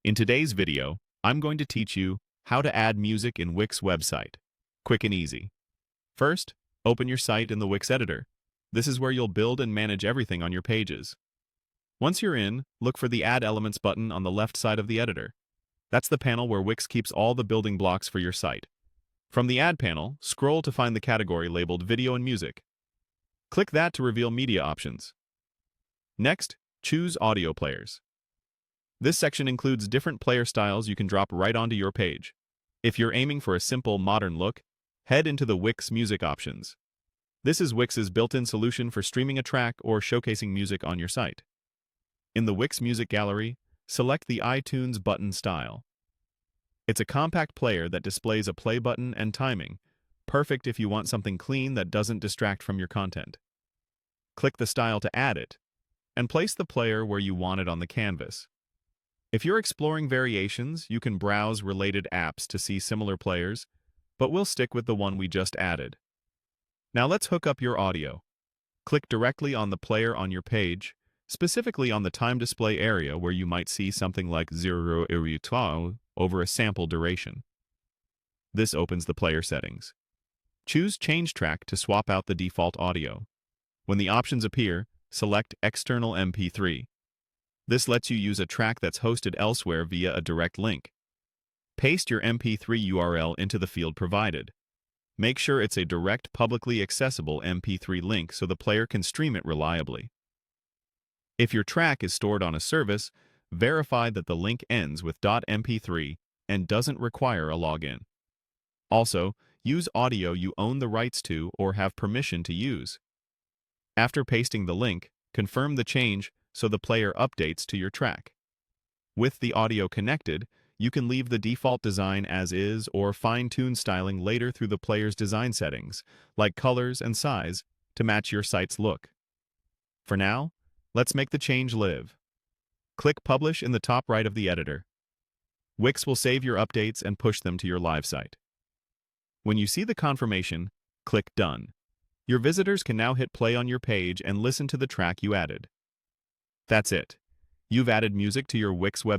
In today's video, I'm going to teach you how to add music in Wix website. Quick and easy. First, open your site in the Wix Editor. This is where you'll build and manage everything on your pages. Once you're in, look for the Add Elements button on the left side of the editor. That's the panel where Wix keeps all the building blocks for your site. From the Add panel, scroll to find the category labeled Video and Music. Click that to reveal media options. Next, choose Audio Players. This section includes different player styles you can drop right onto your page. If you're aiming for a simple, modern look, head into the Wix Music options. This is Wix's built-in solution for streaming a track or showcasing music on your site. In the Wix Music Gallery, select the iTunes button style. It's a compact player that displays a play button and timing, perfect if you want something clean that doesn't distract from your content. Click the style to add it, and place the player where you want it on the canvas. If you're exploring variations, you can browse related apps to see similar players, but we'll stick with the one we just added. Now let's hook up your audio. Click directly on the player on your page, specifically on the time display area where you might see something like 0 over a sample duration. This opens the player settings. Choose Change Track to swap out the default audio. When the options appear, select External MP3. This lets you use a track that's hosted elsewhere via a direct link. Paste your MP3 URL into the field provided. Make sure it's a direct, publicly accessible MP3 link so the player can stream it reliably. If your track is stored on a service, verify that the link ends with .mp3 and doesn't require a login. Also, use audio you own the rights to or have permission to use. After pasting the link, confirm the change so the player updates to your track. With the audio connected, you can leave the default design as is or fine-tune styling later through the player's design settings, like colors and size, to match your site's look. For now, let's make the change live. Click Publish in the top right of the editor. Wix will save your updates and push them to your live site. When you see the confirmation, click Done. Your visitors can now hit play on your page and listen to the track you added. That's it. You've added music to your Wix web